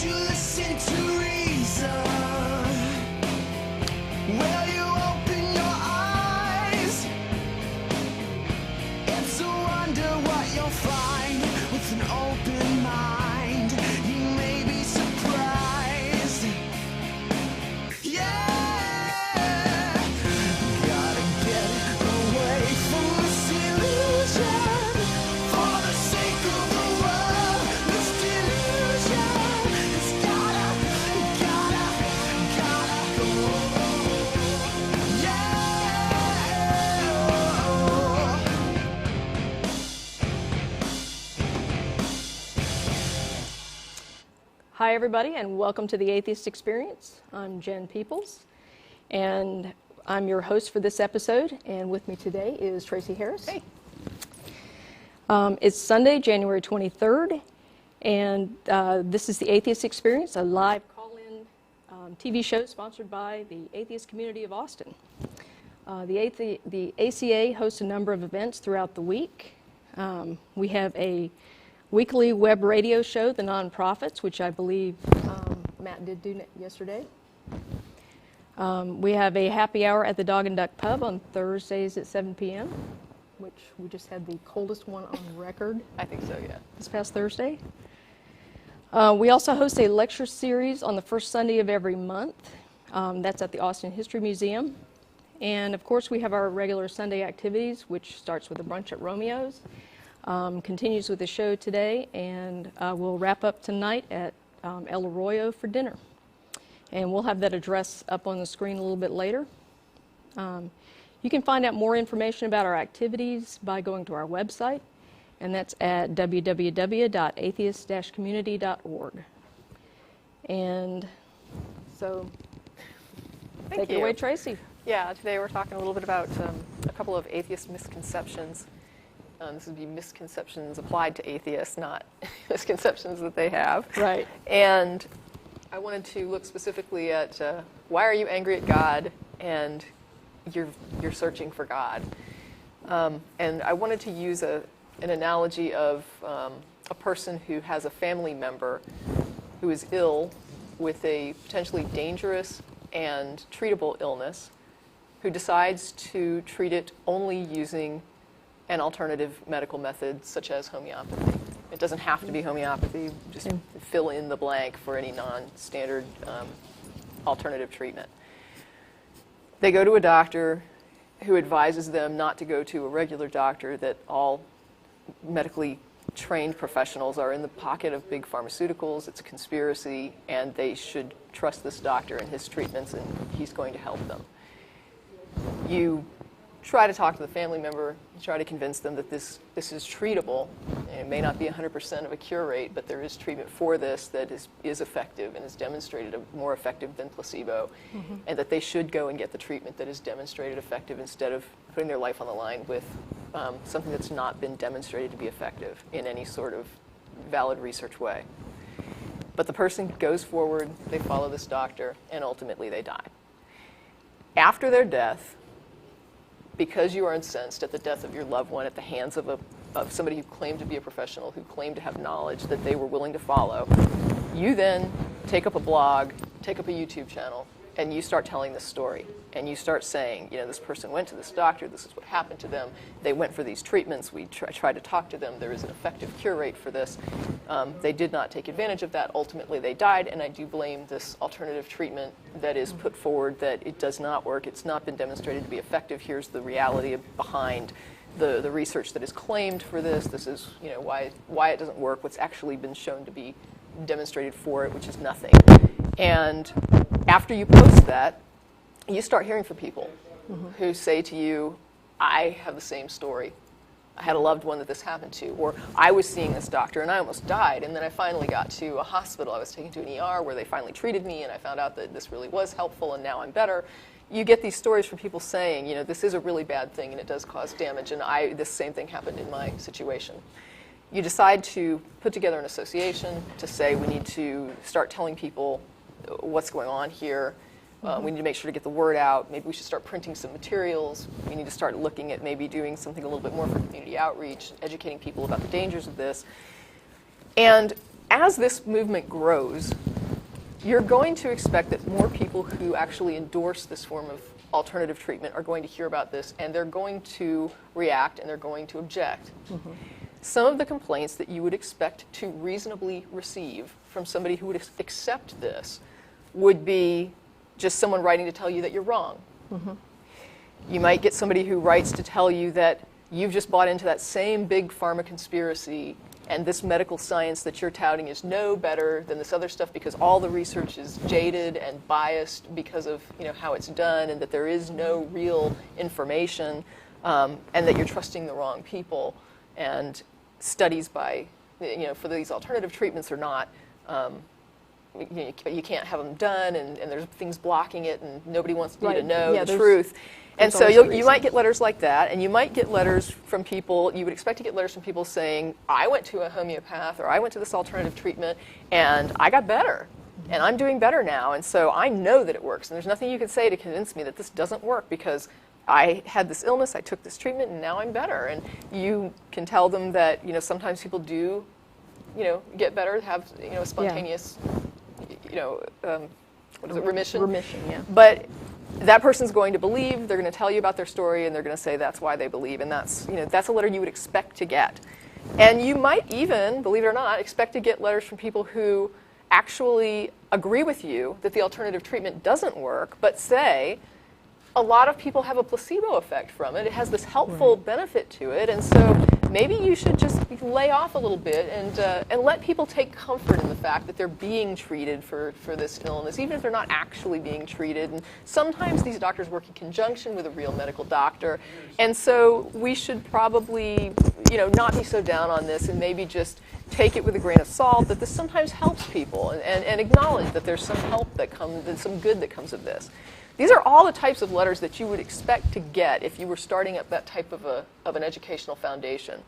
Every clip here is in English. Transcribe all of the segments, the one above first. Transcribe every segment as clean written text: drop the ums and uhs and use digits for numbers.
you listen to reason? Will you open your eyes? It's a wonder what you'll find with an open mind. You may be surprised. Yeah, gotta get away from this illusion for the sake of the world. This delusion, it's gotta go. Yeah. Hi, everybody, and welcome to the Atheist Experience. I'm Jen Peeples, and I'm your host for this episode. And with me today is Tracie Harris. Hey. It's Sunday, January 23rd, and this is the Atheist Experience, a live call-in TV show sponsored by the Atheist Community of Austin. The ACA hosts a number of events throughout the week. We have a weekly web radio show, The Nonprofits, which I believe Matt did do yesterday. We have a happy hour at the Dog and Duck Pub on Thursdays at 7 p.m., which we just had the coldest one on record. I think so, yeah. This past Thursday. We also host a lecture series on the first Sunday of every month. That's at the Austin History Museum. And of course, we have our regular Sunday activities, which starts with a brunch at Romeo's. Continues with the show today, and we'll wrap up tonight at El Arroyo for dinner. And we'll have that address up on the screen a little bit later. You can find out more information about our activities by going to our website, and that's at www.atheist-community.org. And so, take it away, Tracie. Yeah, today we're talking a little bit about a couple of atheist misconceptions. This would be misconceptions applied to atheists, not misconceptions that they have. Right. And I wanted to look specifically at why are you angry at God and you're searching for God. And I wanted to use an analogy of a person who has a family member who is ill with a potentially dangerous and treatable illness, who decides to treat it only using an alternative medical method such as homeopathy. It doesn't have to be homeopathy, just fill in the blank for any non-standard alternative treatment. They go to a doctor who advises them not to go to a regular doctor, that all medically trained professionals are in the pocket of big pharmaceuticals, it's a conspiracy, and they should trust this doctor and his treatments, and he's going to help them. You try to talk to the family member, you try to convince them that this is treatable. And it may not be 100% of a cure rate, but there is treatment for this that is effective and is demonstrated more effective than placebo, and that they should go and get the treatment that is demonstrated effective instead of putting their life on the line with something that's not been demonstrated to be effective in any sort of valid research way. But the person goes forward, they follow this doctor, and ultimately they die. After their death, because you are incensed at the death of your loved one at the hands of somebody who claimed to be a professional, who claimed to have knowledge that they were willing to follow, you then take up a blog, take up a YouTube channel, and you start telling this story. And you start saying, you know, this person went to this doctor, this is what happened to them, they went for these treatments, we tried to talk to them, there is an effective cure rate for this. They did not take advantage of that, ultimately they died, and I do blame this alternative treatment that is put forward that it does not work, it's not been demonstrated to be effective, here's the reality behind the research that is claimed for this, this is, you know, why it doesn't work, what's actually been shown to be demonstrated for it, which is nothing. And after you post that, you start hearing from people who say to you, I have the same story. I had a loved one that this happened to, or I was seeing this doctor and I almost died, and then I finally got to a hospital. I was taken to an ER where they finally treated me, and I found out that this really was helpful, and now I'm better. You get these stories from people saying, you know, this is a really bad thing and it does cause damage, and this same thing happened in my situation. You decide to put together an association to say we need to start telling people what's going on here. We need to make sure to get the word out. Maybe we should start printing some materials. We need to start looking at maybe doing something a little bit more for community outreach, educating people about the dangers of this. And as this movement grows, you're going to expect that more people who actually endorse this form of alternative treatment are going to hear about this, and they're going to react and they're going to object. Some of the complaints that you would expect to reasonably receive from somebody who would accept this would be just someone writing to tell you that you're wrong. You might get somebody who writes to tell you that you've just bought into that same big pharma conspiracy, and this medical science that you're touting is no better than this other stuff because all the research is jaded and biased because of how it's done, and that there is no real information, and that you're trusting the wrong people, and studies by for these alternative treatments are not you can't have them done, and there's things blocking it, and nobody wants you to know the truth. And so you might get letters like that, and you might get letters from people, you would expect to get letters from people saying, I went to a homeopath, or I went to this alternative treatment, and I got better, and I'm doing better now, and so I know that it works, and there's nothing you can say to convince me that this doesn't work, because I had this illness, I took this treatment, and now I'm better. And you can tell them that sometimes people do get better, have a spontaneous what is it, remission? Remission, yeah. But that person's going to believe, they're going to tell you about their story, and they're going to say that's why they believe, and that's a letter you would expect to get. And you might even, believe it or not, expect to get letters from people who actually agree with you that the alternative treatment doesn't work, but say a lot of people have a placebo effect from it. It has this helpful benefit to it, and so maybe you should just lay off a little bit and let people take comfort in the fact that they're being treated for this illness, even if they're not actually being treated. And sometimes these doctors work in conjunction with a real medical doctor, and so we should probably not be so down on this, and maybe just take it with a grain of salt that this sometimes helps people, and acknowledge that there's some help that comes, and some good that comes of this. These are all the types of letters that you would expect to get if you were starting up that type of an educational foundation.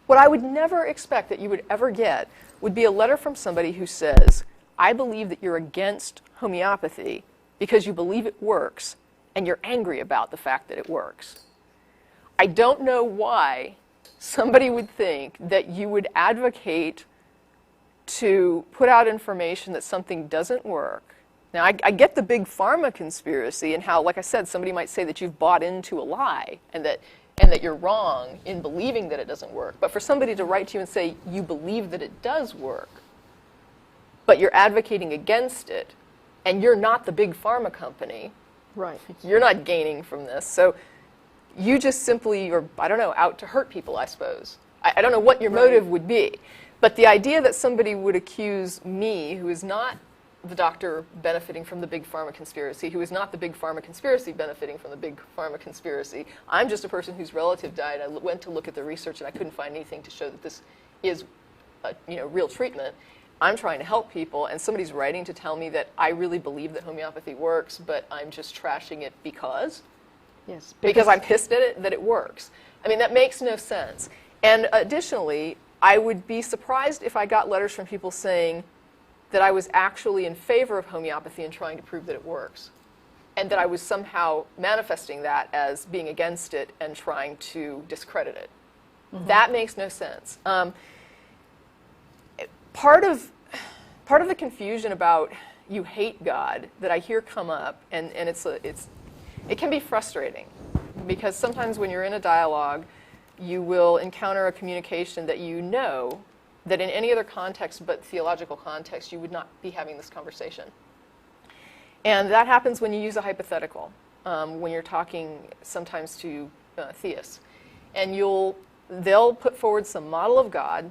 What I would never expect that you would ever get would be a letter from somebody who says, I believe that you're against homeopathy because you believe it works, and you're angry about the fact that it works. I don't know why somebody would think that you would advocate to put out information that something doesn't work. Now, I get the big pharma conspiracy, and how, like I said, somebody might say that you've bought into a lie, and that you're wrong in believing that it doesn't work. But for somebody to write to you and say, you believe that it does work, but you're advocating against it, and you're not the big pharma company, Right. you're not gaining from this. So you just simply are, I don't know, out to hurt people, I suppose. I don't know what your motive would be. But the idea that somebody would accuse me, who is not the doctor benefiting from the big pharma conspiracy, who is not the big pharma conspiracy benefiting from the big pharma conspiracy. I'm just a person whose relative died. I went to look at the research, and I couldn't find anything to show that this is real treatment. I'm trying to help people, and somebody's writing to tell me that I really believe that homeopathy works, but I'm just trashing it because? Yes. Because I'm pissed at it that it works. I mean, that makes no sense. And additionally, I would be surprised if I got letters from people saying that I was actually in favor of homeopathy and trying to prove that it works, and that I was somehow manifesting that as being against it and trying to discredit it. That makes no sense. Part of the confusion about you hate God that I hear come up, and it can be frustrating, because sometimes when you're in a dialogue, you will encounter a communication that you know that in any other context but theological context, you would not be having this conversation. And that happens when you use a hypothetical, when you're talking sometimes to theists. And they'll put forward some model of God.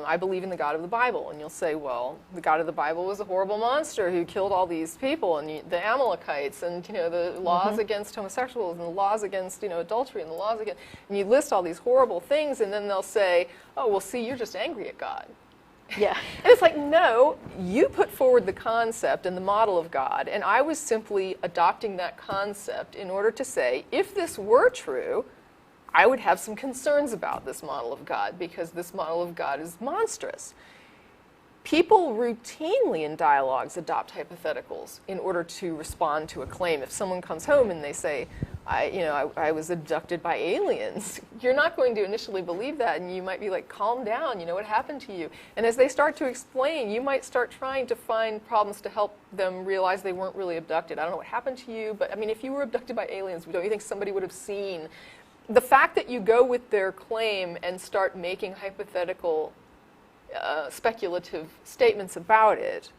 I believe in the God of the Bible. And you'll say, well, the God of the Bible was a horrible monster who killed all these people, and the Amalekites, and the laws against homosexuals, and the laws against adultery, and the laws against, and you list all these horrible things, and then they'll say, oh, well, see, you're just angry at God. Yeah. And it's like, no, you put forward the concept and the model of God, and I was simply adopting that concept in order to say, if this were true, I would have some concerns about this model of God, because this model of God is monstrous. People routinely in dialogues adopt hypotheticals in order to respond to a claim. If someone comes home and they say, I was abducted by aliens. You're not going to initially believe that, and you might be like, calm down, what happened to you? And as they start to explain, you might start trying to find problems to help them realize they weren't really abducted. I don't know what happened to you, but if you were abducted by aliens, don't you think somebody would have seen? The fact that you go with their claim and start making hypothetical, speculative statements about it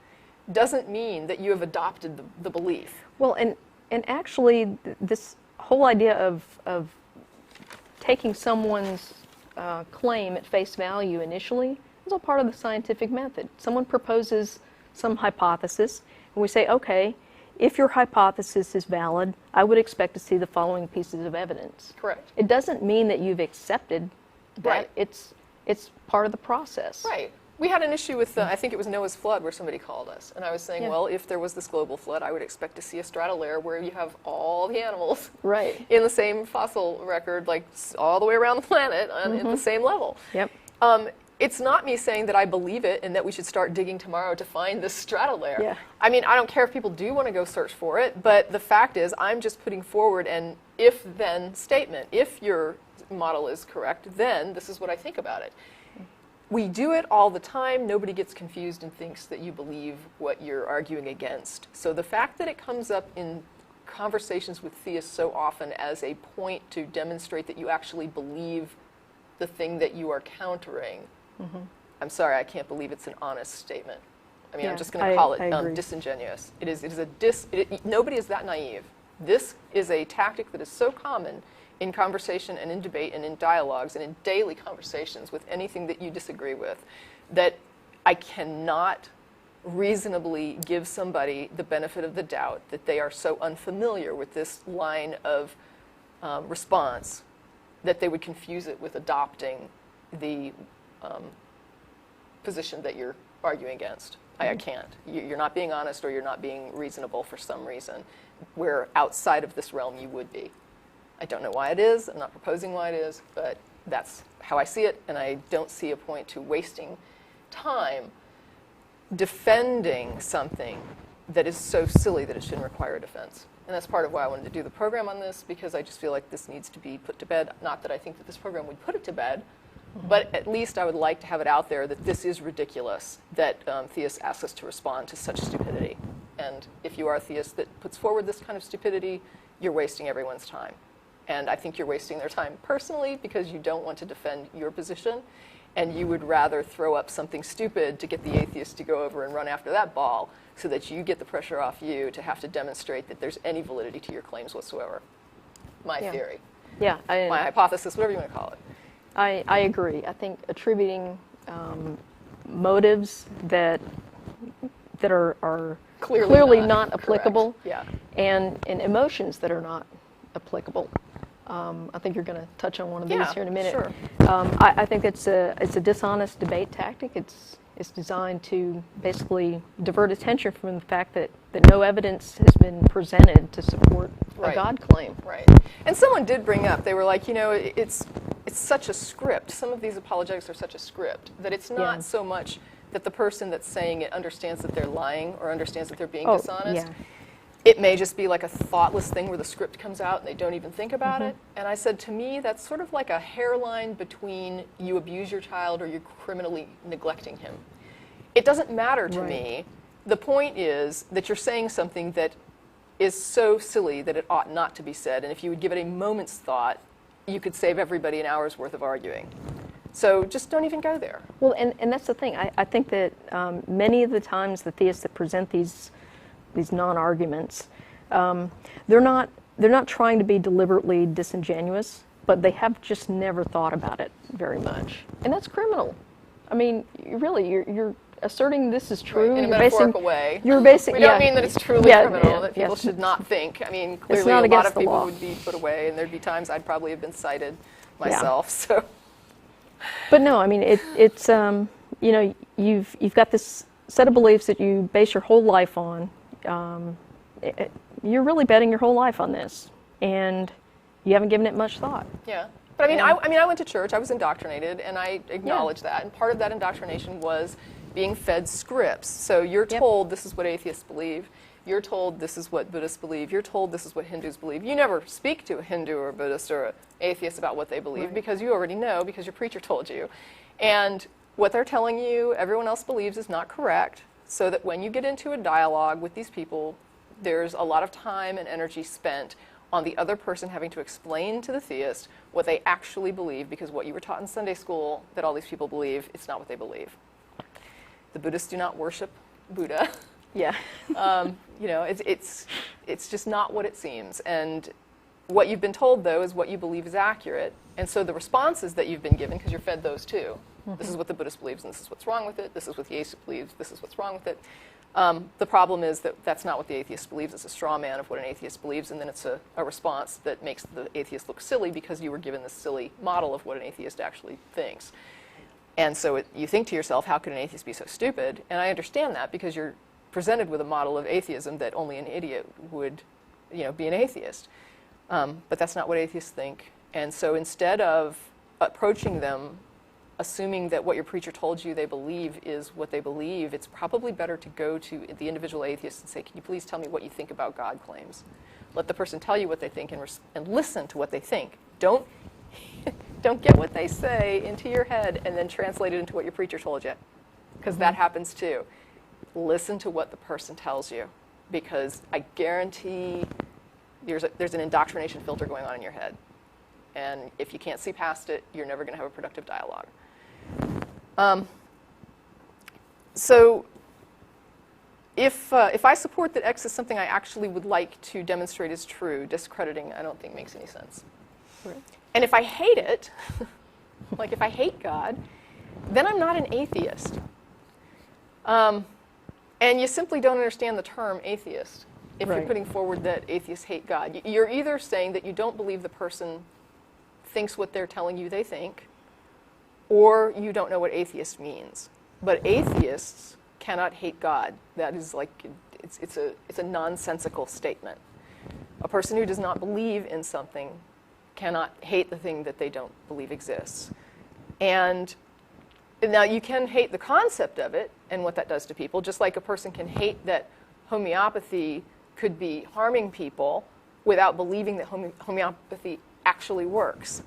doesn't mean that you have adopted the belief. Well, and actually, this whole idea of taking someone's claim at face value initially is all part of the scientific method. Someone proposes some hypothesis, and we say, okay, if your hypothesis is valid, I would expect to see the following pieces of evidence. Correct. It doesn't mean that you've accepted that. Right. It's part of the process. Right. We had an issue with, I think it was Noah's flood, where somebody called us. And I was saying, well, if there was this global flood, I would expect to see a strata where you have all the animals right. in the same fossil record, like all the way around the planet at the same level. Yep. It's not me saying that I believe it and that we should start digging tomorrow to find this strata layer. Yeah. I don't care if people do want to go search for it, but the fact is I'm just putting forward an if-then statement. If your model is correct, then this is what I think about it. We do it all the time. Nobody gets confused and thinks that you believe what you're arguing against. So the fact that it comes up in conversations with theists so often as a point to demonstrate that you actually believe the thing that you are countering, I'm sorry, I can't believe it's an honest statement. I'm just going to call it disingenuous. Nobody is that naive. This is a tactic that is so common in conversation and in debate and in dialogues and in daily conversations with anything that you disagree with, that I cannot reasonably give somebody the benefit of the doubt that they are so unfamiliar with this line of response that they would confuse it with adopting the position that you're arguing against. I can't. You're not being honest, or you're not being reasonable for some reason, where outside of this realm you would be. I don't know why it is. I'm not proposing why it is, but that's how I see it, and I don't see a point to wasting time defending something that is so silly that it shouldn't require a defense. And that's part of why I wanted to do the program on this, because I just feel like this needs to be put to bed. Not that I think that this program would put it to bed, but at least I would like to have it out there that this is ridiculous, that theists ask us to respond to such stupidity. And if you are a theist that puts forward this kind of stupidity, you're wasting everyone's time. And I think you're wasting their time personally, because you don't want to defend your position, and you would rather throw up something stupid to get the atheist to go over and run after that ball, so that you get the pressure off you to have to demonstrate that there's any validity to your claims whatsoever. My theory. Yeah. My hypothesis, whatever you want to call it. I agree. I think attributing motives that are clearly not applicable, and emotions that are not applicable. I think you're going to touch on one of these here in a minute. Sure. I think it's a dishonest debate tactic. It's designed to basically divert attention from the fact that no evidence has been presented to support a God claim. Right. And someone did bring up, they were like, it's such a script. Some of these apologetics are such a script that it's not so much that the person that's saying it understands that they're lying or understands that they're being dishonest. Yeah. It may just be like a thoughtless thing where the script comes out and they don't even think about it. And I said, to me, that's sort of like a hairline between you abuse your child or you're criminally neglecting him. It doesn't matter to me. The point is that you're saying something that is so silly that it ought not to be said. And if you would give it a moment's thought, you could save everybody an hour's worth of arguing. So just don't even go there. Well, and that's the thing. I think that many of the times the theists that present these non-arguments, they're not trying to be deliberately disingenuous, but they have just never thought about it very much, and that's criminal. I mean, you're asserting this is true. In a metaphorical way. You're basing. We don't mean that it's truly criminal, that people should not think. I mean, clearly a lot of people would be put away, and there'd be times I'd probably have been cited myself. So. But no, I mean, it's you've got this set of beliefs that you base your whole life on. You're really betting your whole life on this, and you haven't given it much thought. Yeah, but I went to church. I was indoctrinated, and I acknowledge that. And part of that indoctrination was being fed scripts. So you're told this is what atheists believe, You're told this is what Buddhists believe. You're told this is what Hindus believe. You never speak to a Hindu or a Buddhist or an atheist about what they believe Right. because you already know, because your preacher told you. And what they're telling you, everyone else believes is not correct, so that when you get into a dialogue with these people, there's a lot of time and energy spent on the other person having to explain to the theist what they actually believe, because what you were taught in Sunday school that all these people believe, it's not what they believe. The Buddhists do not worship Buddha. Yeah. You know, it's just not what it seems. And what you've been told, though, is what you believe is accurate. And so the responses that you've been given, because you're fed those too. This is what the Buddhist believes, and this is what's wrong with it. This is what the atheist believes. This is what's wrong with it. The problem is that that's not what the atheist believes. It's a straw man of what an atheist believes, and then it's a response that makes the atheist look silly because you were given this silly model of what an atheist actually thinks. And so you think to yourself, how could an atheist be so stupid? And I understand that because you're presented with a model of atheism that only an idiot would, you know, be an atheist. But that's not what atheists think. And so instead of approaching them assuming that what your preacher told you they believe is what they believe, it's probably better to go to the individual atheist and say, can you please tell me what you think about God claims? Let the person tell you what they think and listen to what they think. Don't get what they say into your head and then translate it into what your preacher told you, because that happens too. Listen to what the person tells you, because I guarantee there's an indoctrination filter going on in your head. And if you can't see past it, you're never going to have a productive dialogue. So if I support that X is something I actually would like to demonstrate is true, discrediting I don't think makes any sense. Right. And if I hate it, like if I hate God, then I'm not an atheist. And you simply don't understand the term atheist if you're Right. putting forward that atheists hate God. You're either saying that you don't believe the person thinks what they're telling you they think, or you don't know what atheist means. But atheists cannot hate God. That is like, it's a nonsensical statement. A person who does not believe in something cannot hate the thing that they don't believe exists. And now you can hate the concept of it and what that does to people, just like a person can hate that homeopathy could be harming people without believing that homeopathy actually works.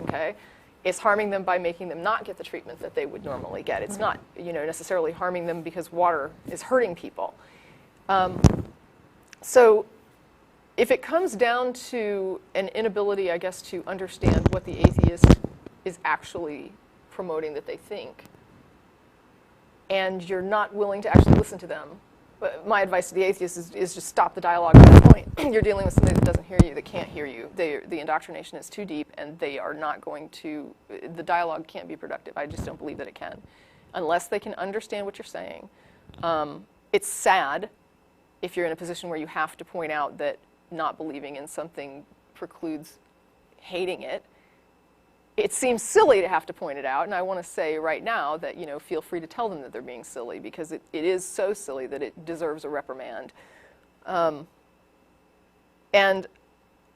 Okay? It's harming them by making them not get the treatment that they would normally get. It's not, necessarily harming them because water is hurting people. So if it comes down to an inability, I guess, to understand what the atheist is actually promoting that they think, and you're not willing to actually listen to them, but my advice to the atheist is just stop the dialogue at that point. You're dealing with somebody that doesn't hear you, that can't hear you. The indoctrination is too deep, and they are not going to, the dialogue can't be productive. I just don't believe that it can, unless they can understand what you're saying. It's sad if you're in a position where you have to point out that not believing in something precludes hating it. It seems silly to have to point it out, and I want to say right now that, feel free to tell them that they're being silly, because it is so silly that it deserves a reprimand. And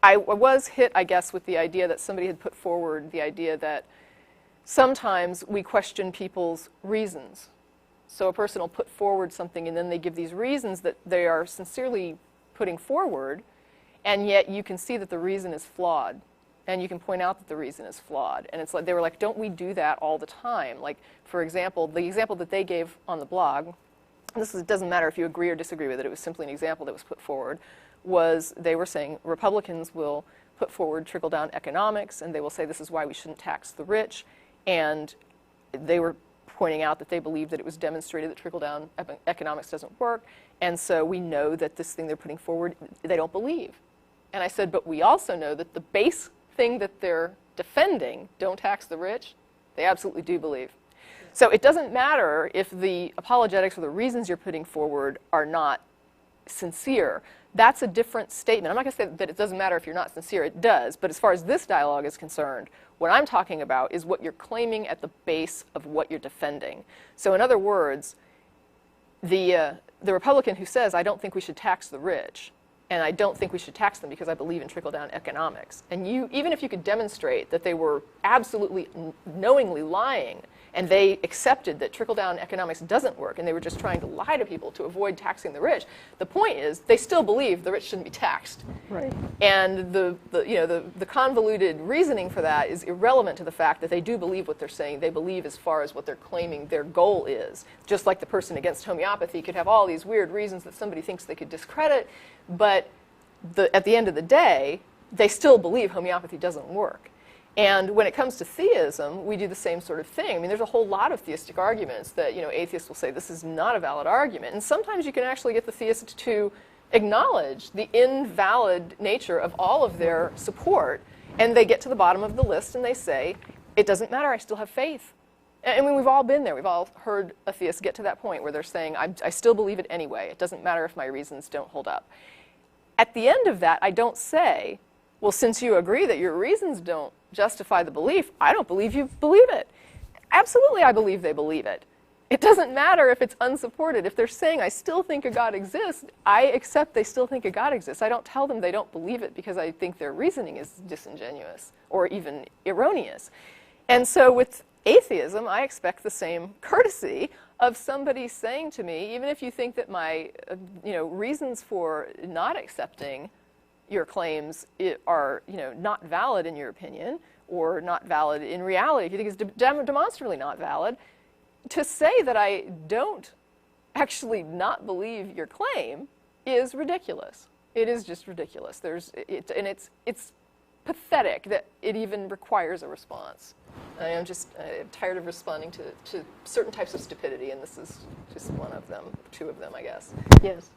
I was hit, I guess, with the idea that somebody had put forward the idea that sometimes we question people's reasons. So a person will put forward something, and then they give these reasons that they are sincerely putting forward, and yet you can see that the reason is flawed. And you can point out that the reason is flawed. And it's like, they were like, don't we do that all the time? Like, for example, the example that they gave on the blog, it doesn't matter if you agree or disagree with it, it was simply an example that was put forward, was they were saying Republicans will put forward trickle-down economics, and they will say this is why we shouldn't tax the rich. And they were pointing out that they believe that it was demonstrated that trickle-down economics doesn't work, and so we know that this thing they're putting forward, they don't believe. And I said, but we also know that the base thing that they're defending, don't tax the rich, they absolutely do believe. So it doesn't matter if the apologetics or the reasons you're putting forward are not sincere. That's a different statement. I'm not going to say that it doesn't matter if you're not sincere. It does. But as far as this dialogue is concerned, what I'm talking about is what you're claiming at the base of what you're defending. So in other words, the Republican who says, I don't think we should tax the rich, and I don't think we should tax them because I believe in trickle-down economics. And even if you could demonstrate that they were absolutely knowingly lying and they accepted that trickle-down economics doesn't work, and they were just trying to lie to people to avoid taxing the rich. The point is, they still believe the rich shouldn't be taxed. Right. And the convoluted reasoning for that is irrelevant to the fact that they do believe what they're saying. They believe as far as what they're claiming their goal is. Just like the person against homeopathy could have all these weird reasons that somebody thinks they could discredit, but at the end of the day, they still believe homeopathy doesn't work. And when it comes to theism, we do the same sort of thing. I mean, there's a whole lot of theistic arguments that, atheists will say this is not a valid argument. And sometimes you can actually get the theist to acknowledge the invalid nature of all of their support. And they get to the bottom of the list and they say, it doesn't matter, I still have faith. I mean, we've all been there. We've all heard a theist get to that point where they're saying, I still believe it anyway. It doesn't matter if my reasons don't hold up. At the end of that, I don't say, well, since you agree that your reasons don't justify the belief, I don't believe you believe it. Absolutely, I believe they believe it. It doesn't matter if it's unsupported. If they're saying, I still think a God exists, I accept they still think a God exists. I don't tell them they don't believe it because I think their reasoning is disingenuous or even erroneous. And so with atheism, I expect the same courtesy of somebody saying to me, even if you think that my reasons for not accepting your claims are not valid in your opinion, or not valid in reality, if you think it's demonstrably not valid, to say that I don't actually not believe your claim is ridiculous. It is just ridiculous. It's pathetic that it even requires a response. I'm tired of responding to certain types of stupidity, and this is just one of them, two of them, I guess. Yes.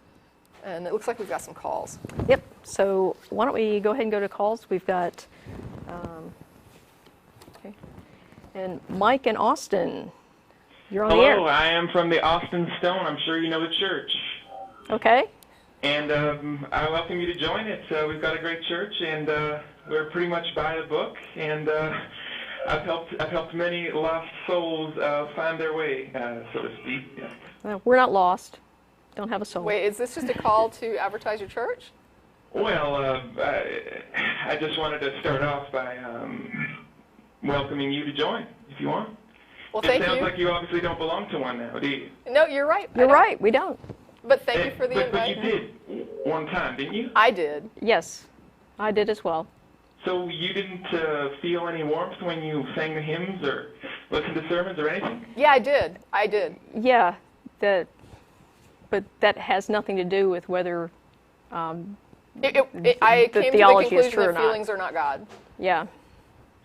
And it looks like we've got some calls. Yep. So why don't we go ahead and go to calls? We've got, and Mike in Austin. You're on the air. Hello, I am from the Austin Stone. I'm sure you know the church. Okay. And I welcome you to join it. We've got a great church, and we're pretty much by the book. And I've helped many lost souls find their way, so to speak. Yeah. Well, we're not lost. Don't have a soul. Wait, is this just a call to advertise your church? Well, I just wanted to start off by welcoming you to join, if you want. Well, thank you. It sounds like you obviously don't belong to one now, do you? No, you're right. You're right. We don't. But thank you for the invite. But you did one time, didn't you? I did. Yes, I did as well. So you didn't feel any warmth when you sang the hymns or listened to sermons or anything? Yeah, I did. I did. Yeah, but that has nothing to do with whether I the came to the theology is conclusion true or that not. feelings are not God. Yeah.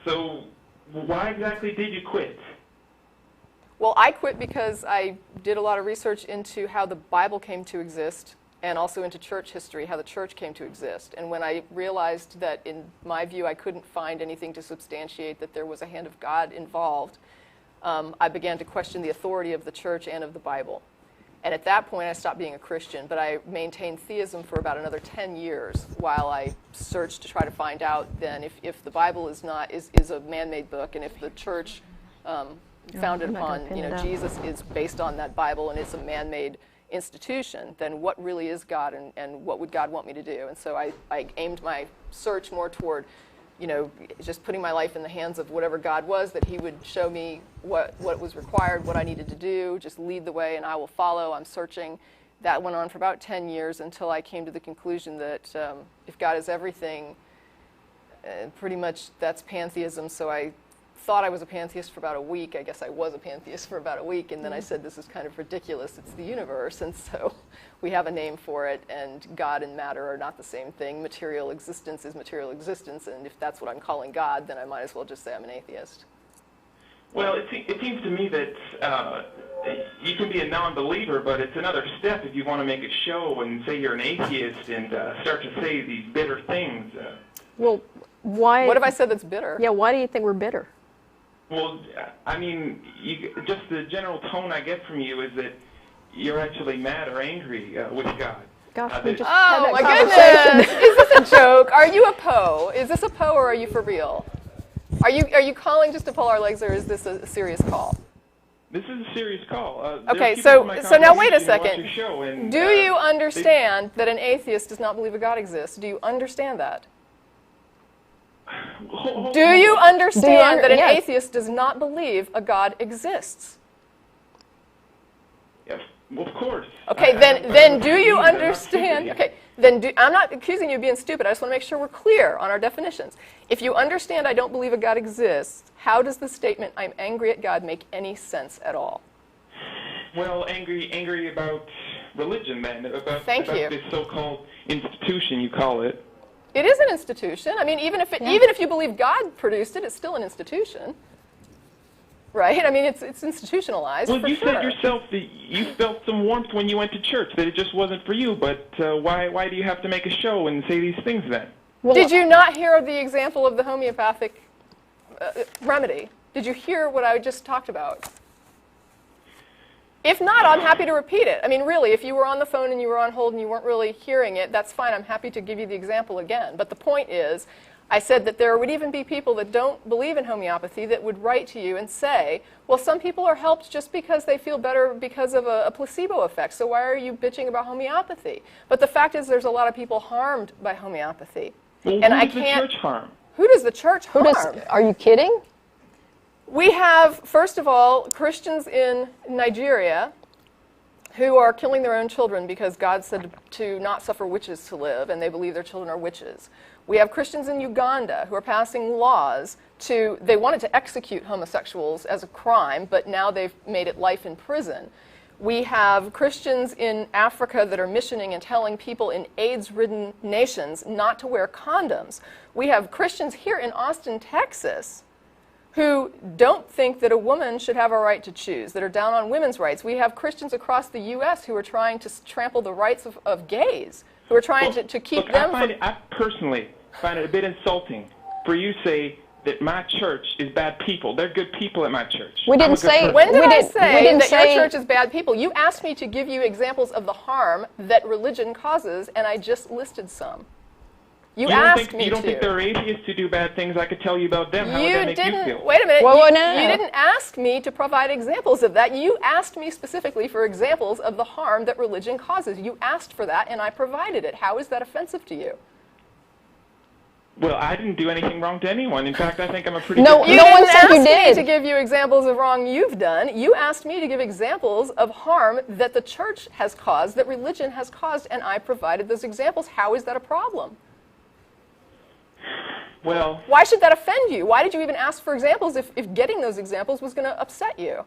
So why exactly did you quit? Well, I quit because I did a lot of research into how the Bible came to exist and also into church history, how the church came to exist. And when I realized that, in my view, I couldn't find anything to substantiate that there was a hand of God involved, I began to question the authority of the church and of the Bible. And at that point, I stopped being a Christian, but I maintained theism for about another 10 years while I searched to try to find out then if the Bible is a man-made book, and if the church founded upon Jesus is based on that Bible and it's a man-made institution, then what really is God, and what would God want me to do? And so I aimed my search more toward just putting my life in the hands of whatever God was, that he would show me what was required, what I needed to do, just lead the way and I will follow. I'm searching. That went on for about 10 years until I came to the conclusion that if God is everything, pretty much that's pantheism. So I thought I was a pantheist for about a week. I guess I was a pantheist for about a week, and then I said, this is kind of ridiculous. It's the universe, and so we have a name for it, and God and matter are not the same thing. Material existence is material existence, and if that's what I'm calling God, then I might as well just say I'm an atheist. Well, it seems to me that you can be a non-believer, but it's another step if you want to make a show and say you're an atheist and start to say these bitter things. Well, why? What have I said that's bitter? Yeah, why do you think we're bitter? Well, I mean, just the general tone I get from you is that you're actually mad or angry with God. Gosh, we just had that my conversation. goodness! Is this a joke? Are you a Poe? Is this a Poe, or are you for real? Are you calling just to pull our legs, or is this a serious call? This is a serious call. Okay, so now wait a second. And, do you understand that an atheist does not believe a God exists? Do you understand that? Do you understand that an yes. atheist does not believe a God exists? Yes, well, of course. Okay, then do you understand? Okay, I'm not accusing you of being stupid. I just want to make sure we're clear on our definitions. If you understand I don't believe a God exists, how does the statement "I'm angry at God" make any sense at all? Well, angry about religion, then, about you. this so-called institution, you call it. It is an institution. I mean, even if you believe God produced it, it's still an institution, right? I mean, it's institutionalized. Well, for you sure. said yourself that you felt some warmth when you went to church, that it just wasn't for you. But why do you have to make a show and say these things then? Well, did you not hear the example of the homeopathic remedy? Did you hear what I just talked about? If not, I'm happy to repeat it. I mean, really, if you were on the phone and you were on hold and you weren't really hearing it, that's fine. I'm happy to give you the example again. But the point is, I said that there would even be people that don't believe in homeopathy that would write to you and say, well, some people are helped just because they feel better because of a placebo effect, so why are you bitching about homeopathy? But the fact is there's a lot of people harmed by homeopathy. Well, and who I does the can't, church harm? Who does the church harm? Are you kidding? We have, first of all, Christians in Nigeria who are killing their own children because God said to not suffer witches to live, and they believe their children are witches. We have Christians in Uganda who are passing laws they wanted to execute homosexuals as a crime, but now they've made it life in prison. We have Christians in Africa that are missioning and telling people in AIDS-ridden nations not to wear condoms. We have Christians here in Austin, Texas, who don't think that a woman should have a right to choose, that are down on women's rights. We have Christians across the U.S. who are trying to trample the rights of gays, who are trying to keep them from... I personally find it a bit insulting for you to say that my church is bad people. They're good people at my church. We didn't say... When did I say that your church is bad people? You asked me to give you examples of the harm that religion causes, and I just listed some. You don't think there are atheists who do bad things? I could tell you about them. How would that make you feel? Wait a minute. You didn't ask me to provide examples of that. You asked me specifically for examples of the harm that religion causes. You asked for that, and I provided it. How is that offensive to you? Well, I didn't do anything wrong to anyone. In fact, I think I'm a pretty good person. No one said you did. You didn't ask me to give you examples of wrong you've done. You asked me to give examples of harm that the church has caused, that religion has caused, and I provided those examples. How is that a problem? Well, why should that offend you? Why did you even ask for examples if getting those examples was going to upset you?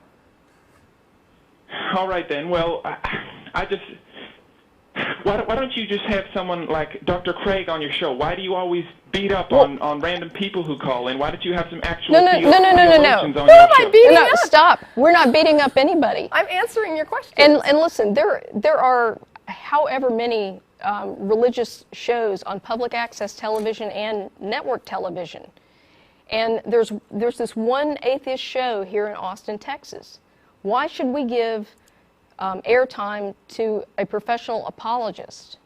All right then. Well, I just... Why don't you just have someone like Dr. Craig on your show? Why do you always beat up on random people who call in? Why don't you have some actual theologians on your show? Who am I beating up? Stop. We're not beating up anybody. I'm answering your question. And listen, there are however many religious shows on public access television and network television. And there's this one atheist show here in Austin, Texas. Why should we give airtime to a professional apologist?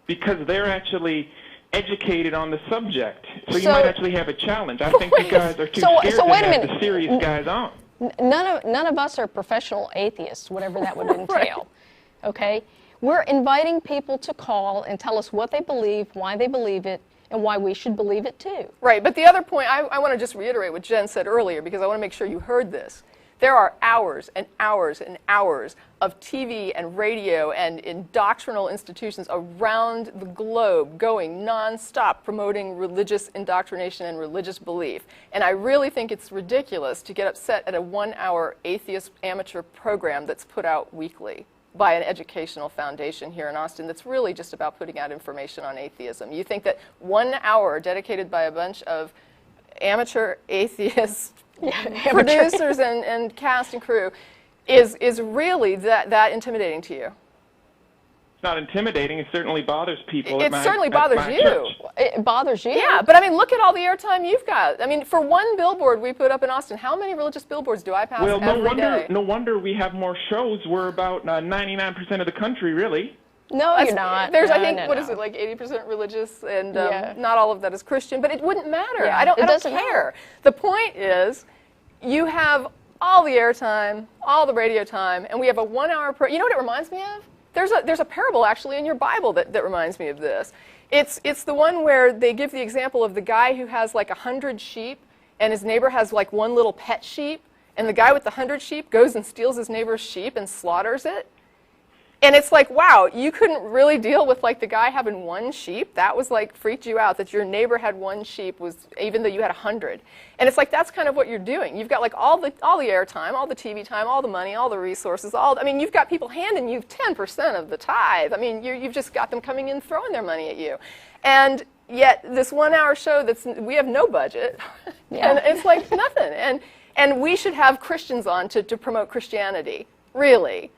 Because they're actually educated on the subject. So you might actually have a challenge. I think you guys are too scared to have the serious guys on. None of us are professional atheists, whatever that would entail. Right. Okay? We're inviting people to call and tell us what they believe, why they believe it, and why we should believe it too. Right, but the other point, I want to just reiterate what Jen said earlier, because I want to make sure you heard this. There are hours and hours and hours of TV and radio and in doctrinal institutions around the globe going nonstop promoting religious indoctrination and religious belief. And I really think it's ridiculous to get upset at a 1-hour atheist amateur program that's put out weekly by an educational foundation here in Austin that's really just about putting out information on atheism. You think that 1 hour dedicated by a bunch of amateur atheists, producers and cast and crew is really that intimidating to you? It's not intimidating. It certainly bothers people. It certainly bothers you. It bothers you? Yeah, but I mean, look at all the airtime you've got. I mean, for one billboard we put up in Austin, how many religious billboards do I pass every day? No wonder we have more shows. We're about 99% of the country, really. No, you're not. There's, I think, what is it, like 80% religious, and not all of that is Christian, but it wouldn't matter. Yeah, I don't care. The point is, you have all the airtime, all the radio time, and we have a 1 hour you know what it reminds me of? There's a parable actually in your Bible that reminds me of this. It's the one where they give the example of the guy who has like 100 sheep and his neighbor has like one little pet sheep, and the guy with the 100 sheep goes and steals his neighbor's sheep and slaughters it. And it's like, wow, you couldn't really deal with like the guy having one sheep. That was like freaked you out that your neighbor had one sheep, was even though you had 100. And it's like that's kind of what you're doing. You've got like all the airtime, all the TV time, all the money, all the resources. I mean, you've got people handing you 10% of the tithe. I mean, you've just got them coming in throwing their money at you. And yet this 1 hour show we have no budget, and it's like nothing. And we should have Christians on to promote Christianity, really.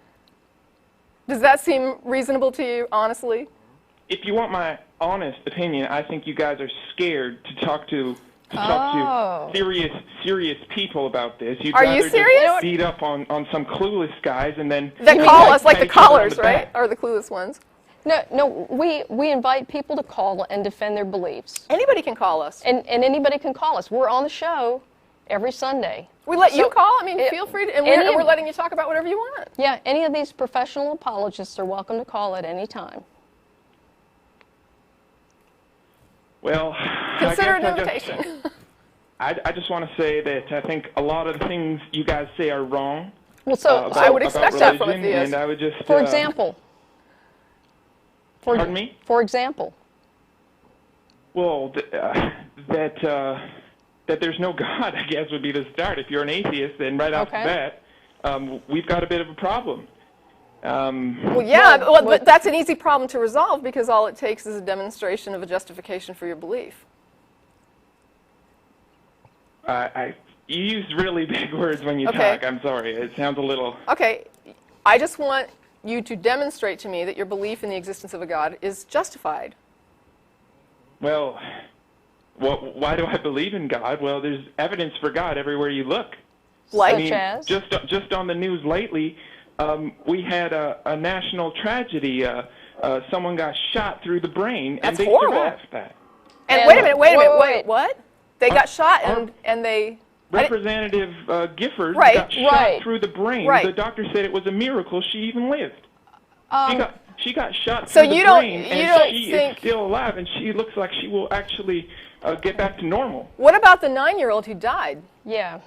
Does that seem reasonable to you, honestly? If you want my honest opinion, I think you guys are scared to talk to serious people about this. Are you serious? Just beat up on some clueless guys and then that call us like the callers, right? Or the clueless ones. No, we invite people to call and defend their beliefs. Anybody can call us. And anybody can call us. We're on the show every Sunday. We let you call. I mean, feel free to, and we're letting you talk about whatever you want. Yeah, any of these professional apologists are welcome to call at any time. Well, consider an invitation. I just want to say that I think a lot of the things you guys say are wrong. Well, so I would expect that from a theist. And I would just, for example. Pardon me? For example. Well, that there's no God, I guess, would be the start. If you're an atheist, then right off the bat, we've got a bit of a problem. But that's an easy problem to resolve because all it takes is a demonstration of a justification for your belief. You use really big words when you talk. I'm sorry. It sounds a little... Okay. I just want you to demonstrate to me that your belief in the existence of a God is justified. Well, why do I believe in God? Well, there's evidence for God everywhere you look. Such as? Just on the news lately, we had a national tragedy. Someone got shot through the brain, and they survived that. And wait a minute, what? They got shot and they... Representative Gifford got shot through the brain. Right. The doctor said it was a miracle she even lived. She got shot so through the you brain, don't and she think... is still alive, and she looks like she will actually get back to normal. What about the 9-year-old who died? Yeah.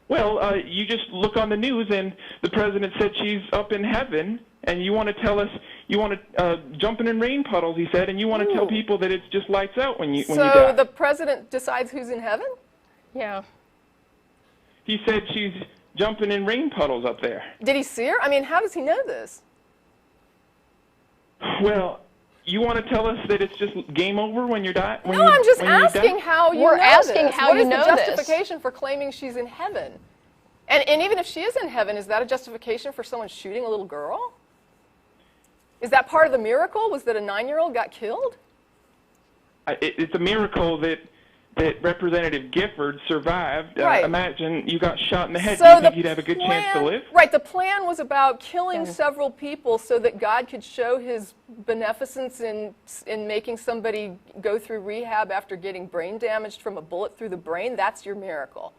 Well, you just look on the news, and the president said she's up in heaven, and you want to tell us, you want to jumping in rain puddles, he said, and you want to tell people that it's just lights out when you die. So the president decides who's in heaven? Yeah. He said she's jumping in rain puddles up there. Did he see her? I mean, how does he know this? Well, you want to tell us that it's just game over when you're dying? No, I'm just asking how you know this. We're asking how you know this. What is the justification for claiming she's in heaven? And even if she is in heaven, is that a justification for someone shooting a little girl? Is that part of the miracle? Was that a 9-year-old got killed? It's a miracle that Representative Gifford survived. Right. Imagine you got shot in the head. So Do you think you'd have a good chance to live? Right. The plan was about killing several people so that God could show his beneficence in making somebody go through rehab after getting brain damaged from a bullet through the brain. That's your miracle.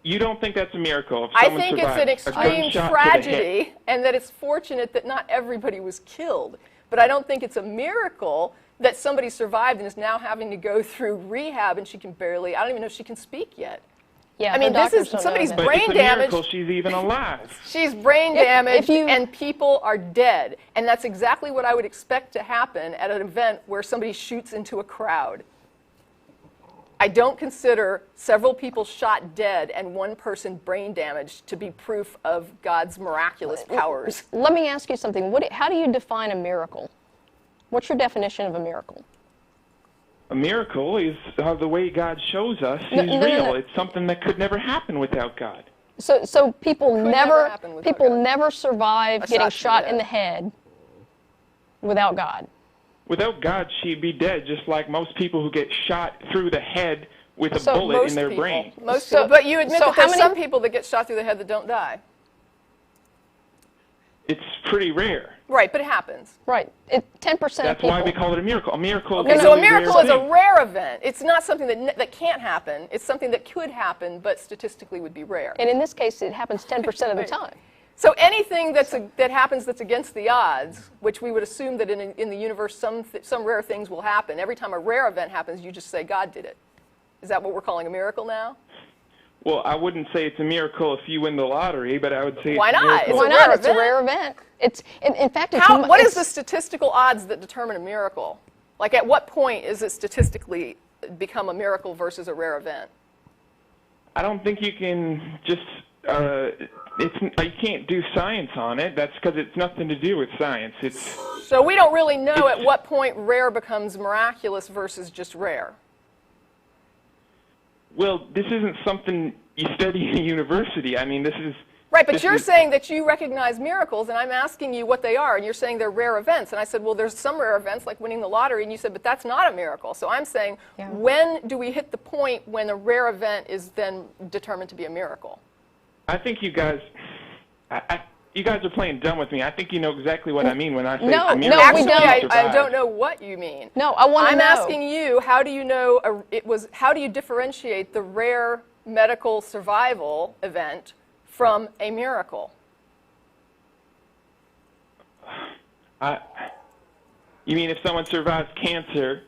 You don't think that's a miracle? If I someone think it's an extreme tragedy, and that it's fortunate that not everybody was killed. But I don't think it's a miracle that somebody survived and is now having to go through rehab, and she can barely, I don't even know if she can speak yet. Yeah, I mean, this is somebody's brain damaged. Miracle she's even alive. She's brain damaged, and people are dead. And that's exactly what I would expect to happen at an event where somebody shoots into a crowd. I don't consider several people shot dead and one person brain damaged to be proof of God's miraculous powers. Let me ask you something. How do you define a miracle? What's your definition of a miracle? A miracle is the way God shows us He's real. It's something that could never happen without God. So people never survive getting shot in the head without God. Without God, she'd be dead, just like most people who get shot through the head with a bullet in their brain. Most people. But you admit that there's some people that get shot through the head that don't die. It's pretty rare. Right, but it happens. Right. 10% of people. That's why we call it a miracle. A miracle is a miracle is a rare event. It's not something that can't happen. It's something that could happen, but statistically would be rare. And in this case, it happens 10% of the time. So anything that happens that's against the odds, which we would assume that in the universe some rare things will happen. Every time a rare event happens, you just say God did it. Is that what we're calling a miracle now? Well, I wouldn't say it's a miracle if you win the lottery, but I would say Why it's a not? miracle. It's Why a not? rare It's a event. rare event. It's in fact. It's What is it's- the statistical odds that determine a miracle? Like, at what point is it statistically become a miracle versus a rare event? I don't think you can just, you can't do science on it. That's because it's nothing to do with science. So we don't really know at what point rare becomes miraculous versus just rare. Well, this isn't something you study in a university. I mean, this is... Right, but this you're is- saying that you recognize miracles, and I'm asking you what they are, and you're saying they're rare events. And I said, well, there's some rare events like winning the lottery, and you said, but that's not a miracle. So I'm saying, when do we hit the point when a rare event is then determined to be a miracle? I think you guys... you guys are playing dumb with me. I think you know exactly what I mean when I say No, a no, miracle. we Actually, don't. I don't know what you mean. No, I want to I'm know. asking you, how do you know how do you differentiate the rare medical survival event from a miracle? You mean if someone survives cancer,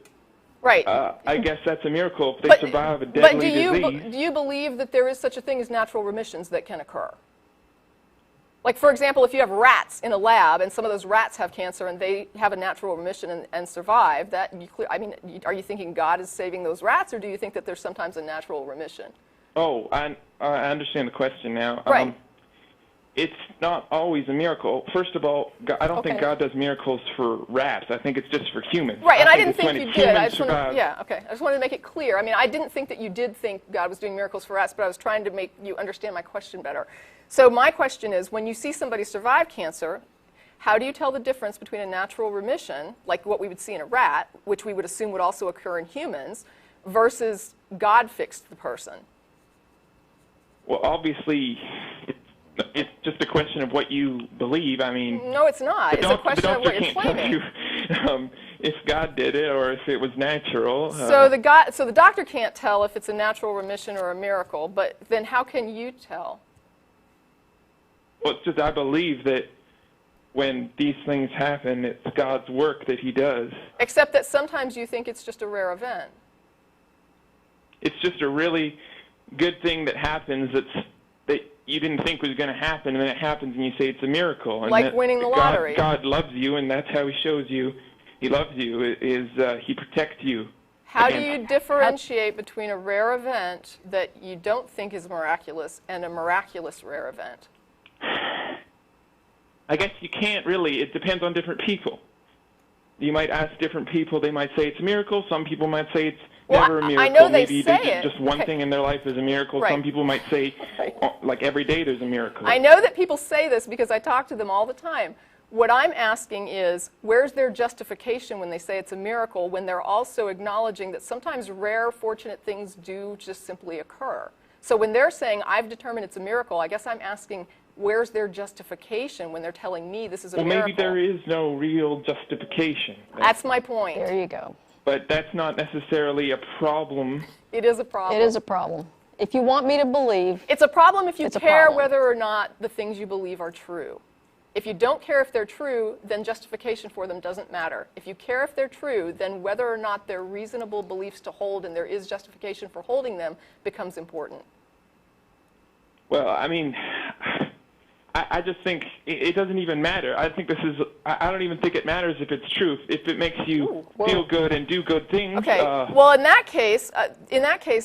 Right. I guess that's a miracle if they survive a deadly disease. Do you believe that there is such a thing as natural remissions that can occur? Like, for example, if you have rats in a lab and some of those rats have cancer and they have a natural remission and survive, I mean, are you thinking God is saving those rats, or do you think that there's sometimes a natural remission? Oh, I understand the question now. Right. It's not always a miracle. First of all, I don't think God does miracles for rats. I think it's just for humans. Right, and I didn't it's when think you it's did. humans I just wanted, survive. I just wanted to make it clear. I mean, I didn't think that you did think God was doing miracles for rats, but I was trying to make you understand my question better. So my question is, when you see somebody survive cancer, how do you tell the difference between a natural remission, like what we would see in a rat, which we would assume would also occur in humans, versus God fixed the person? Well, obviously, it's just a question of what you believe. I mean, No, it's not. It's a question of what you're can't tell claiming. you if God did it or if it was natural. So the doctor can't tell if it's a natural remission or a miracle, but then how can you tell? Well, it's just I believe that when these things happen, it's God's work that He does. Except that sometimes you think it's just a rare event. It's just a really good thing that happens that you didn't think was going to happen, and then it happens, and you say it's a miracle. And Like that winning the lottery. God loves you, and that's how He shows you He loves you. Is He protects you. How do you differentiate between a rare event that you don't think is miraculous and a miraculous rare event? I guess you can't really. It depends on different people. You might ask different people. They might say it's a miracle. Some people might say it's never a miracle. I know they Maybe say they it. just one thing in their life is a miracle. Right. Some people might say, like every day there's a miracle. I know that people say this because I talk to them all the time. What I'm asking is, where's their justification when they say it's a miracle, when they're also acknowledging that sometimes rare, fortunate things do just simply occur? So when they're saying, I've determined it's a miracle, I guess I'm asking, where's their justification when they're telling me this is a miracle? Well, maybe there is no real justification. That's my point. There you go. But that's not necessarily a problem. It is a problem. It is a problem. If you want me to believe, It's a problem if you It's a care problem. whether or not the things you believe are true. If you don't care if they're true, then justification for them doesn't matter. If you care if they're true, then whether or not they're reasonable beliefs to hold and there is justification for holding them becomes important. Well, I mean, I just think it doesn't even matter. I think I don't even think it matters if it's true. If it makes you feel good and do good things. Okay. Well, in that case,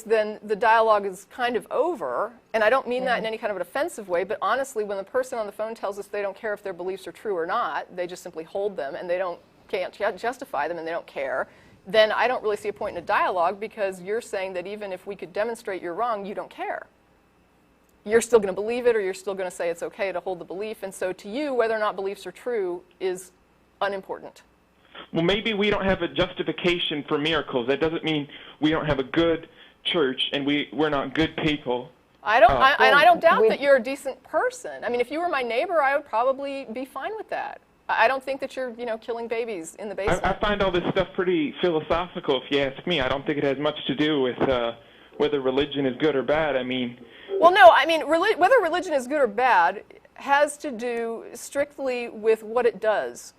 then the dialogue is kind of over, and I don't mean that in any kind of an offensive way. But honestly, when the person on the phone tells us they don't care if their beliefs are true or not, they just simply hold them, and they can't justify them, and they don't care. Then I don't really see a point in a dialogue, because you're saying that even if we could demonstrate you're wrong, you don't care. You're still going to believe it, or you're still going to say it's okay to hold the belief. And so to you, whether or not beliefs are true is unimportant. Well, maybe we don't have a justification for miracles. That doesn't mean we don't have a good church and we're not good people. I don't doubt that you're a decent person. I mean, if you were my neighbor, I would probably be fine with that. I don't think that you're, killing babies in the basement. I find all this stuff pretty philosophical, if you ask me. I don't think it has much to do with whether religion is good or bad. I mean... Well, no, I mean, whether religion is good or bad has to do strictly with what it does.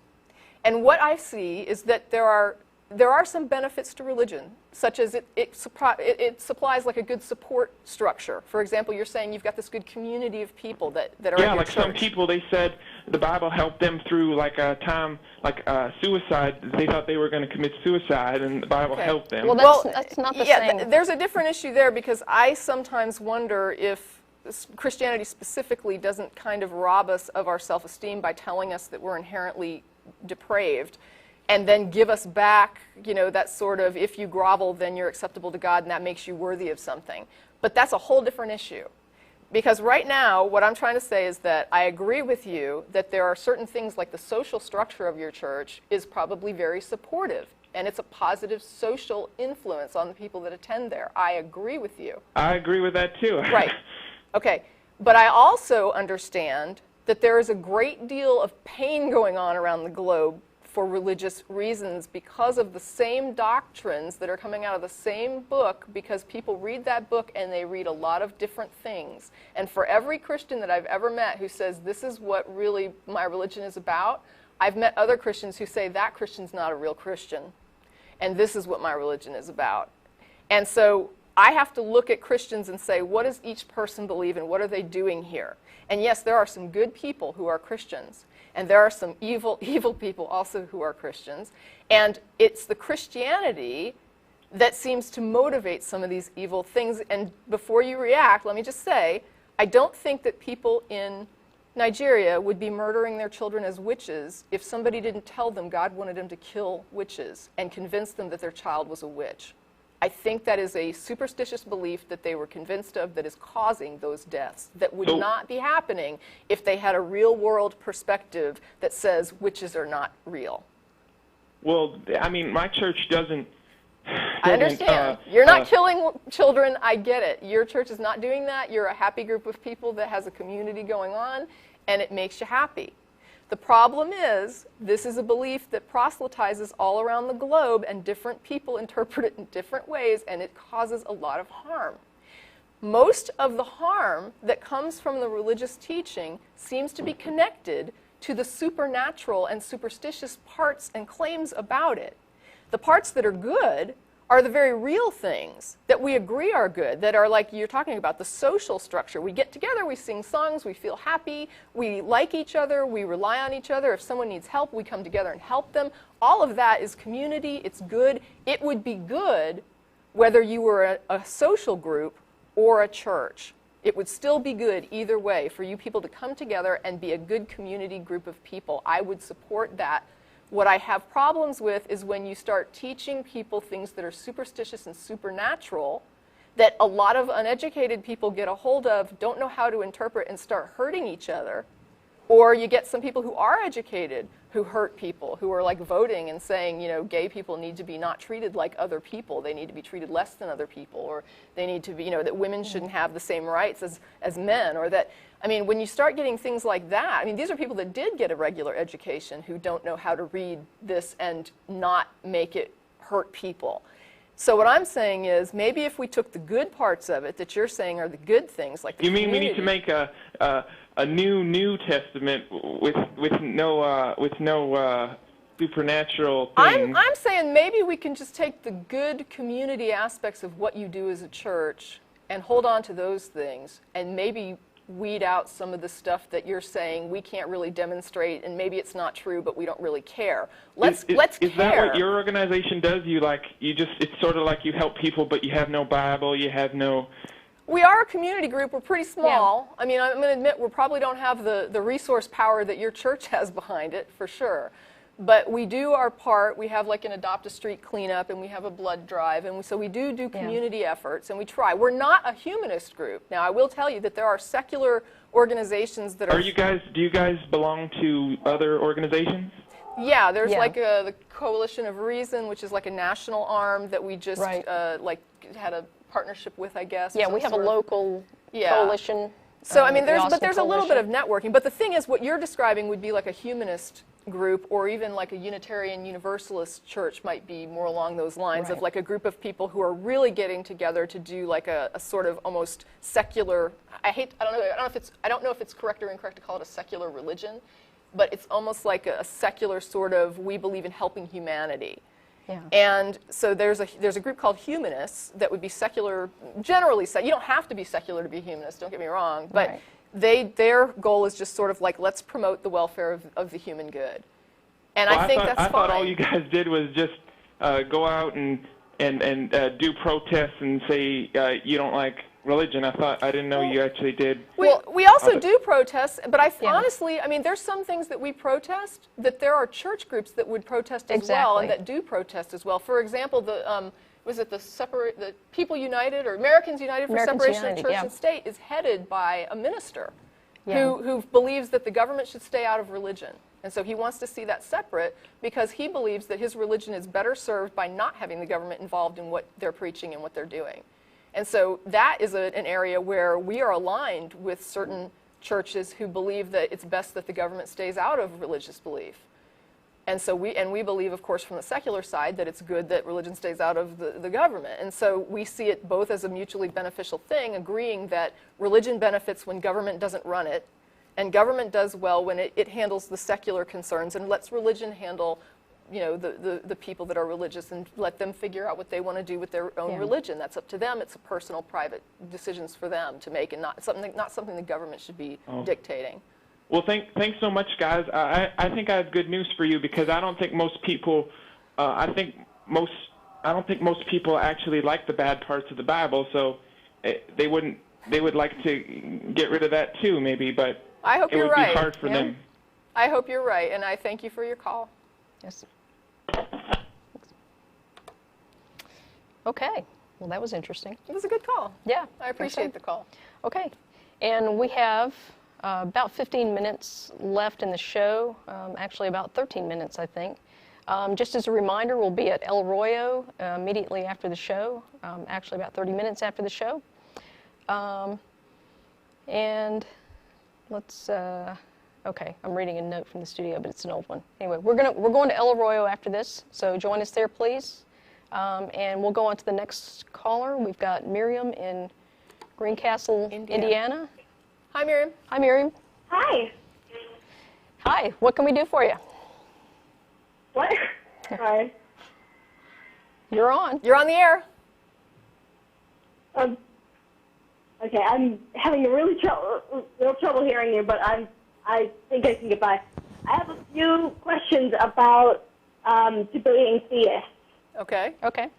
And what I see is that there are some benefits to religion, such as it supplies like a good support structure. For example, you're saying you've got this good community of people that are at your like church. some people, they said the Bible helped them through like a time, like suicide. They thought they were going to commit suicide, and the Bible helped them. Well, that's not the same. There's a different issue there, because I sometimes wonder if Christianity specifically doesn't kind of rob us of our self-esteem by telling us that we're inherently depraved, and then give us back, that sort of, if you grovel, then you're acceptable to God, and that makes you worthy of something. But that's a whole different issue. Because right now, what I'm trying to say is that I agree with you that there are certain things, like the social structure of your church is probably very supportive, and it's a positive social influence on the people that attend there. I agree with you. I agree with that too. Right. Okay. But I also understand that there is a great deal of pain going on around the globe for religious reasons because of the same doctrines that are coming out of the same book, because people read that book and they read a lot of different things. And for every Christian that I've ever met who says, this is what really my religion is about, I've met other Christians who say, that Christian's not a real Christian, and this is what my religion is about. And so I have to look at Christians and say, what does each person believe and what are they doing here? And yes, there are some good people who are Christians, and there are some evil people also who are Christians. And it's the Christianity that seems to motivate some of these evil things. And before you react, let me just say, I don't think that people in Nigeria would be murdering their children as witches if somebody didn't tell them God wanted them to kill witches and convince them that their child was a witch. I think that is a superstitious belief that they were convinced of that is causing those deaths that would not be happening if they had a real-world perspective that says witches are not real. Well, I mean, my church doesn't I understand. You're not killing children. I get it. Your church is not doing that. You're a happy group of people that has a community going on, and it makes you happy. The problem is, this is a belief that proselytizes all around the globe, and different people interpret it in different ways, and it causes a lot of harm. Most of the harm that comes from the religious teaching seems to be connected to the supernatural and superstitious parts and claims about it. The parts that are good are the very real things that we agree are good, that are like you're talking about, the social structure. We get together, we sing songs, we feel happy, we like each other, we rely on each other. If someone needs help, we come together and help them. All of that is community, it's good. It would be good whether you were a social group or a church. It would still be good either way for you people to come together and be a good community group of people. I would support that. What I have problems with is when you start teaching people things that are superstitious and supernatural that a lot of uneducated people get a hold of, don't know how to interpret, and start hurting each other. Or you get some people who are educated who hurt people, who are like voting and saying, gay people need to be not treated like other people. They need to be treated less than other people. Or they need to be, that women shouldn't have the same rights as men. Or that, when you start getting things like that, these are people that did get a regular education who don't know how to read this and not make it hurt people. So what I'm saying is, maybe if we took the good parts of it that you're saying are the good things, like the You mean community. we need to make a New Testament with no supernatural things? I'm saying maybe we can just take the good community aspects of what you do as a church and hold on to those things, and maybe weed out some of the stuff that you're saying we can't really demonstrate, and maybe it's not true, but we don't really care. Let's care. Is that what your organization does? It's sort of like you help people, but you have no Bible, you have no... We are a community group. We're pretty small. Yeah. I'm going to admit we probably don't have the resource power that your church has behind it, for sure. But we do our part. We have like an Adopt a Street cleanup, and we have a blood drive, and so we do community efforts, and we try. We're not a humanist group. Now, I will tell you that there are secular organizations that are... Do you guys belong to other organizations? Yeah, there's like the Coalition of Reason, which is like a national arm that we just had a partnership with, I guess. Yeah, we have a local coalition. So there's a little bit of networking. But the thing is, what you're describing would be like a humanist group, or even like a Unitarian Universalist church might be more along those lines, Right. of like a group of people who are really getting together to do like a sort of almost secular, I don't know if it's correct or incorrect to call it a secular religion, but it's almost like a secular sort of, we believe in helping humanity. Yeah. And so there's a group called humanists that would be secular, generally, you don't have to be secular to be humanist, don't get me wrong, but Right. their goal is just sort of like, let's promote the welfare of the human good. And Well, I think that's fine. I thought all you guys did was just go out and do protests and say you don't like religion. I didn't know you actually did. We also do protests, but Yeah. honestly, I mean, there's some things that we protest that there are church groups that would protest as well, and that do protest as well. For example, was it the People United or Americans United for Americans Separation United, of Church yeah. and State is headed by a minister Yeah. who believes that the government should stay out of religion. And so he wants to see that separate because he believes that his religion is better served by not having the government involved in what they're preaching and what they're doing. And so that is an area where we are aligned with certain churches who believe that it's best that the government stays out of religious belief. And so we believe, of course, from the secular side, that it's good that religion stays out of the government. And so we see it both as a mutually beneficial thing, agreeing that religion benefits when government doesn't run it, and government does well when it handles the secular concerns and lets religion handle, the people that are religious, and let them figure out what they want to do with their own Yeah. religion. That's up to them. It's a personal, private decisions for them to make, and not something the government should be dictating. Well, thanks so much, guys. I think I have good news for you, because I don't think most people, I don't think most people actually like the bad parts of the Bible. So they would like to get rid of that too, maybe. But I hope it you're would right. be hard for them. I hope you're right, and I thank you for your call. Yes. Okay. Well, that was interesting. It was a good call. Yeah. I appreciate the call. Okay. And we have about 15 minutes left in the show, actually about 13 minutes, I think. Just as a reminder, we'll be at El Royo immediately after the show, actually about 30 minutes after the show. And let's, okay, I'm reading a note from the studio, but it's an old one. Anyway, we're going to El Royo after this, so join us there, please. And we'll go on to the next caller. We've got Miriam in Greencastle, Indiana. Hi, Miriam. Hi, Miriam. Hi. Hi. What can we do for you? What? Sorry. You're on. You're on the air. Okay, I'm having a real trouble hearing you, but I think I can get by. I have a few questions about debating theists. Okay. Okay.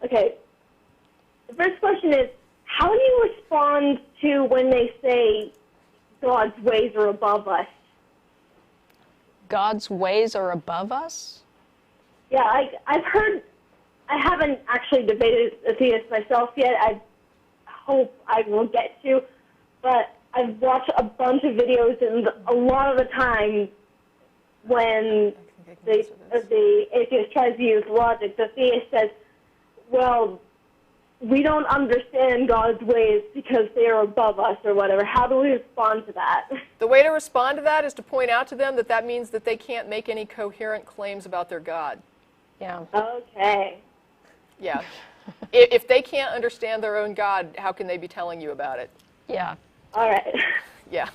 Okay. The first question is, how do you respond to when they say God's ways are above us? God's ways are above us? Yeah, I've heard, I haven't actually debated a theist myself yet. I hope I will get to, but I've watched a bunch of videos, and a lot of the time when the atheist tries to use logic, the theist says, well, we don't understand God's ways because they are above us or whatever. How do we respond to that? The way to respond to that is to point out to them that that means that they can't make any coherent claims about their God. Yeah. Okay. Yeah. If they can't understand their own God, how can they be telling you about it? Yeah. All right. Yeah.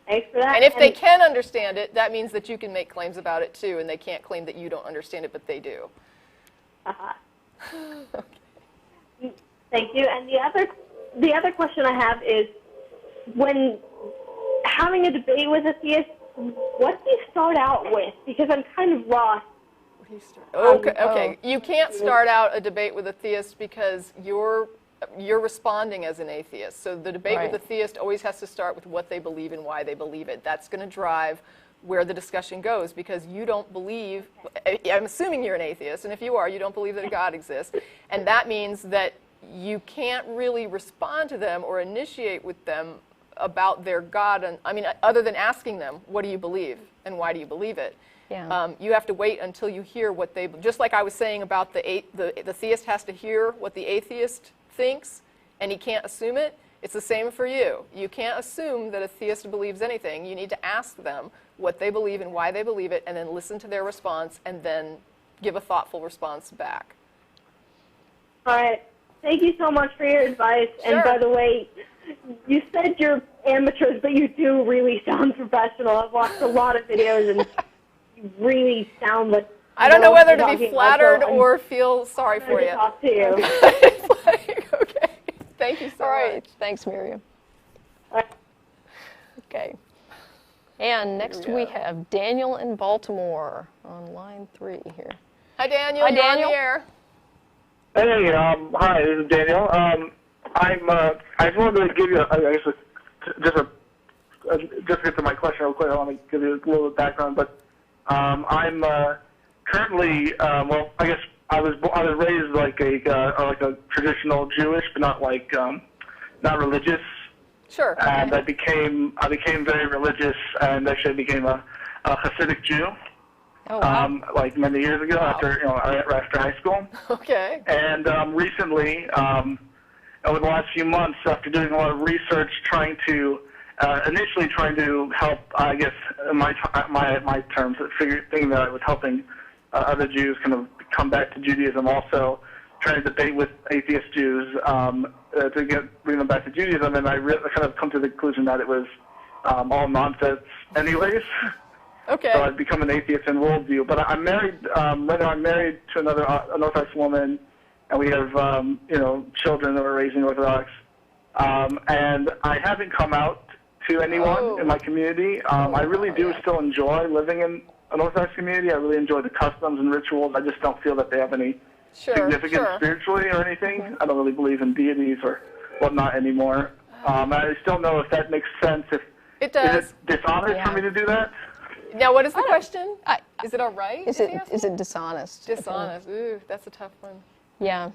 Thanks for that. And if they can understand it, that means that you can make claims about it too, and they can't claim that you don't understand it, but they do. Uh-huh. Thank you. And the other question I have is, when having a debate with a theist, what do you start out with? Because I'm kind of lost. Okay. You can't start out a debate with a theist because you're responding as an atheist. So the debate with a theist always has to start with what they believe and why they believe it. That's going to drive where the discussion goes, because you don't believe, I'm assuming you're an atheist, and if you are, you don't believe that a God exists, and that means that you can't really respond to them or initiate with them about their God, and I mean, other than asking them, what do you believe and why do you believe it? Yeah. You have to wait until you hear what they, just like I was saying about the theist has to hear what the atheist thinks, and he can't assume it. It's the same for you. You can't assume that a theist believes anything. You need to ask them, what they believe and why they believe it, and then listen to their response, and then give a thoughtful response back. All right. Thank you so much for your advice. Sure. And by the way, you said you're amateurs, but you do really sound professional. I've watched a lot of videos, and you really sound like... I don't know whether to be talking flattered about, so or feel sorry I'm for gonna you. talk to you. Okay. Thank you so All right. much. Thanks, Miriam. All right. Okay. And next we have Daniel in Baltimore on line 3 here. Hi, Daniel. Hi, You're Daniel. on the air. Hey, hi, this is Daniel. I just wanted to give you, just get to my question real quick. I want to give you a little bit of background, but I'm currently, well, I guess I was raised like a traditional Jewish, but not religious. Sure. And I became very religious, and actually became a Hasidic Jew. Oh, wow. Like many years ago, after high school. Okay. And recently, over the last few months, after doing a lot of research, initially trying to help, I guess, in my terms, thinking that I was helping other Jews kind of come back to Judaism. Also, trying to debate with atheist Jews to bring them back to Judaism, and I kind of come to the conclusion that it was all nonsense, anyways. Okay. So I've become an atheist in worldview. But I'm married. I'm married to an Orthodox woman, and we have children that we're raising Orthodox. And I haven't come out to anyone in my community. I really do still enjoy living in an Orthodox community. I really enjoy the customs and rituals. I just don't feel that they have any significance spiritually or anything. I don't really believe in deities or whatnot anymore. I still know if that makes sense. It does. Is it dishonest for me to do that? Now, what is the question? Is it all right? Is it dishonest? Dishonest. Ooh, that's a tough one. Yeah.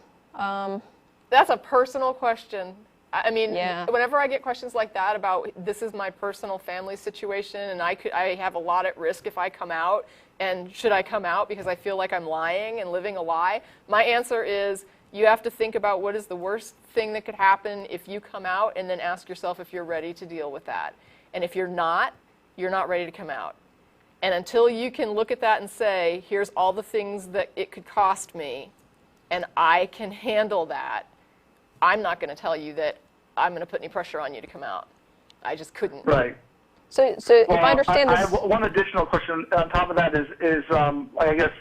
That's a personal question. I mean, Yeah. whenever I get questions like that about this is my personal family situation, and I have a lot at risk if I come out, and should I come out because I feel like I'm lying and living a lie? My answer is you have to think about what is the worst thing that could happen if you come out, and then ask yourself if you're ready to deal with that. And if you're not ready to come out. And until you can look at that and say, here's all the things that it could cost me, and I can handle that, I'm not going to tell you that I'm going to put any pressure on you to come out. I just couldn't. Right. So if I understand this... I have one additional question on top of that is I guess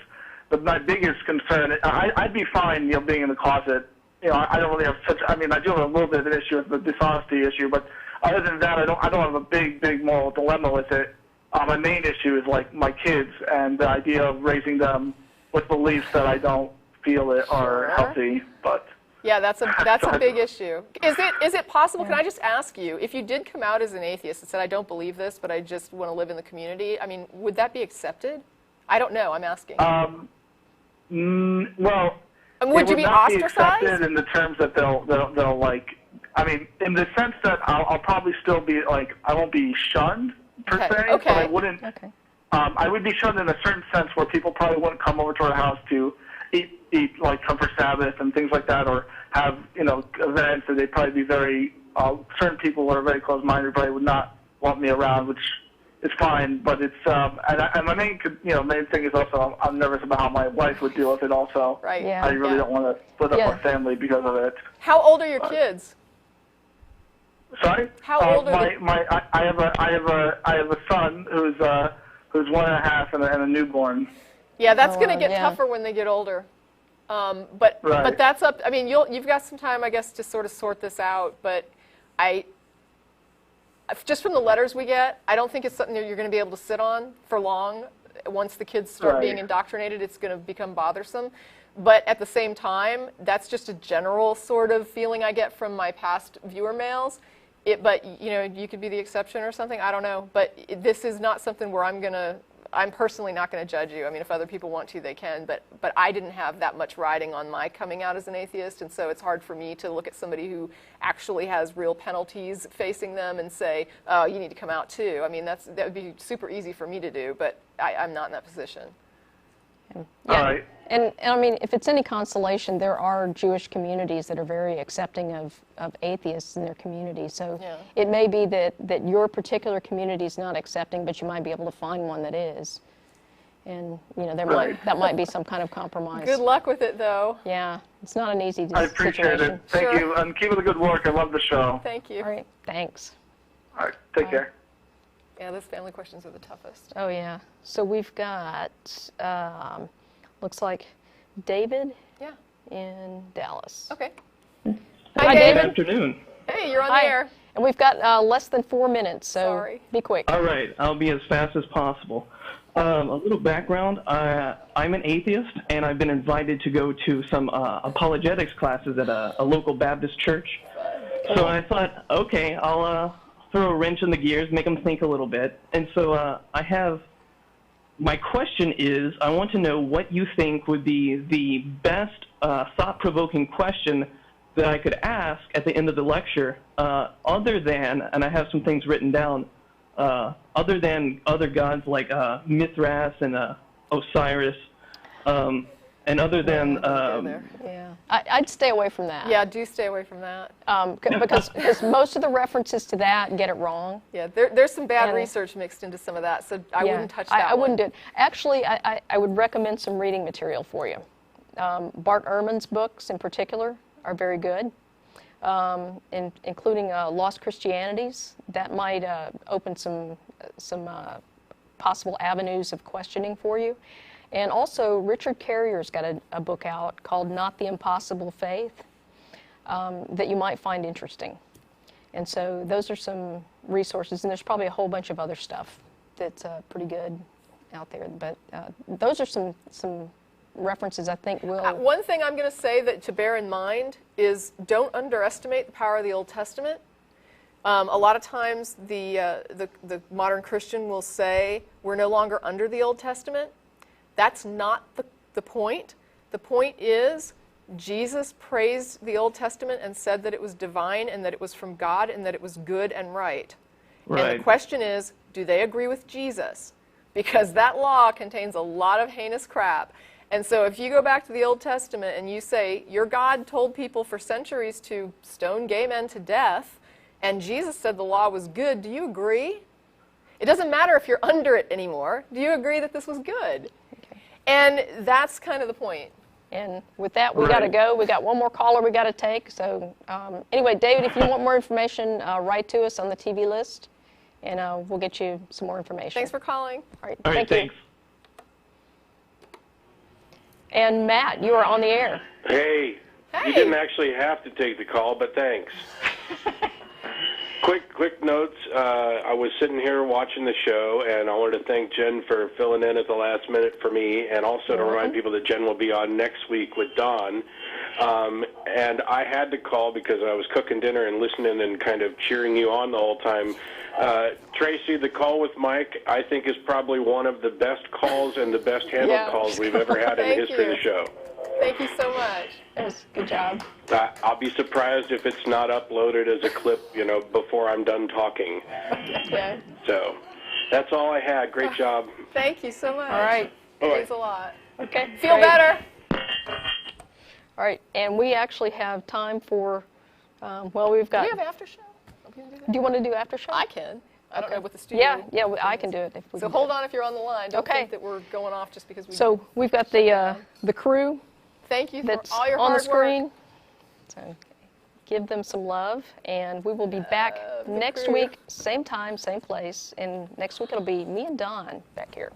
my biggest concern, I'd be fine, being in the closet. I don't really have such, I do have a little bit of an issue with the dishonesty issue, but other than that, I don't have a big moral dilemma with it. My main issue is like my kids and the idea of raising them with beliefs that I don't feel are healthy. But yeah, that's a big issue. Is it possible? Can I just ask you, if you did come out as an atheist and said I don't believe this, but I just want to live in the community? Would that be accepted? I don't know. I'm asking. Well, would you be ostracized? Be accepted in the terms that they'll like. In the sense that I'll probably still be like, I won't be shunned per se, but I wouldn't. Okay. I would be shunned in a certain sense where people probably wouldn't come over to our house to eat like come for Sabbath and things like that, or have events. That they'd probably be very certain people that are very close-minded probably would not want me around, which is fine. But it's and my main thing is also I'm nervous about how my wife would deal with it also. Right. Yeah. I really don't want to split up our family because of it. How old are your kids? Sorry? How old are they? I have a son who's 1.5 and a newborn. Yeah, that's going to get tougher when they get older. But that's up. You've got some time, I guess, to sort of sort this out. But just from the letters we get, I don't think it's something that you're going to be able to sit on for long. Once the kids start being indoctrinated, it's going to become bothersome. But at the same time, that's just a general sort of feeling I get from my past viewer mails. But you could be the exception or something. I don't know. But this is not something where I'm personally not going to judge you. If other people want to, they can. But I didn't have that much riding on my coming out as an atheist, and so it's hard for me to look at somebody who actually has real penalties facing them and say, oh, you need to come out too. That would be super easy for me to do, but I'm not in that position. Yeah. All right. And I mean, if it's any consolation, there are Jewish communities that are very accepting of atheists in their community. So it may be that your particular community is not accepting, but you might be able to find one that is. And, you know, that might be some kind of compromise. Good luck with it, though. Yeah, it's not an easy situation. I appreciate it. Thank you. And keep up the good work. I love the show. Thank you. All right, thanks. All right. Take care. Yeah, those family questions are the toughest. Oh, yeah. So we've got, looks like David in Dallas. Okay. Hi, Good David. afternoon. Hey, you're on Hi. the air. And we've got less than 4 minutes, so Sorry. be quick. All right, I'll be as fast as possible. A little background, I'm an atheist, and I've been invited to go to some apologetics classes at a local Baptist church. So I thought, okay, I'll throw a wrench in the gears, make them think a little bit. And so my question is, I want to know what you think would be the best thought-provoking question that I could ask at the end of the lecture, other than, and I have some things written down, other than other gods like Mithras and Osiris, and other than... I'd stay away from that. Yeah, do stay away from that. Because most of the references to that get it wrong. Yeah, there's some bad research mixed into some of that, so I wouldn't touch that I wouldn't do it. Actually, I would recommend some reading material for you. Bart Ehrman's books in particular are very good, including Lost Christianities. That might open some possible avenues of questioning for you. And also, Richard Carrier's got a book out called Not the Impossible Faith that you might find interesting. And so those are some resources, and there's probably a whole bunch of other stuff that's pretty good out there. But those are some references I think will... One thing I'm going to say that to bear in mind is don't underestimate the power of the Old Testament. A lot of times the modern Christian will say we're no longer under the Old Testament. That's not the point. The point is Jesus praised the Old Testament and said that it was divine and that it was from God and that it was good and right. And the question is, do they agree with Jesus? Because that law contains a lot of heinous crap. And so if you go back to the Old Testament and you say, your God told people for centuries to stone gay men to death, and Jesus said the law was good, do you agree? It doesn't matter if you're under it anymore. Do you agree that this was good? Okay. And that's kind of the point. And with that, we got to go. We got one more caller we got to take. So anyway, David, if you want more information, write to us on the TV list, and we'll get you some more information. Thanks for calling. All right, thanks. you. And Matt, you are on the air. Hey, you didn't actually have to take the call, but thanks. Quick notes. I was sitting here watching the show, and I wanted to thank Jen for filling in at the last minute for me, and also to remind people that Jen will be on next week with Don. And I had to call because I was cooking dinner and listening and kind of cheering you on the whole time. Tracie, the call with Mike, I think, is probably one of the best calls and the best handled calls we've ever had in the history of the show. Thank you so much. Good job. I'll be surprised if it's not uploaded as a clip, before I'm done talking. Okay. So that's all I had. Great job. Thank you so much. All right. Thanks a lot. Okay. Feel better. All right, and we actually have time for, we've got... Do we have after show? Do you want to do after show? I can. I don't know what the studio... Yeah, I can do it. So hold on if you're on the line. Don't think that we're going off just because we... So we've got the crew. Thank you that's for all your on hard the screen. Work. So give them some love, and we will be back next week, same time, same place, and next week it'll be me and Don back here.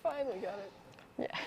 Finally got it. Yeah.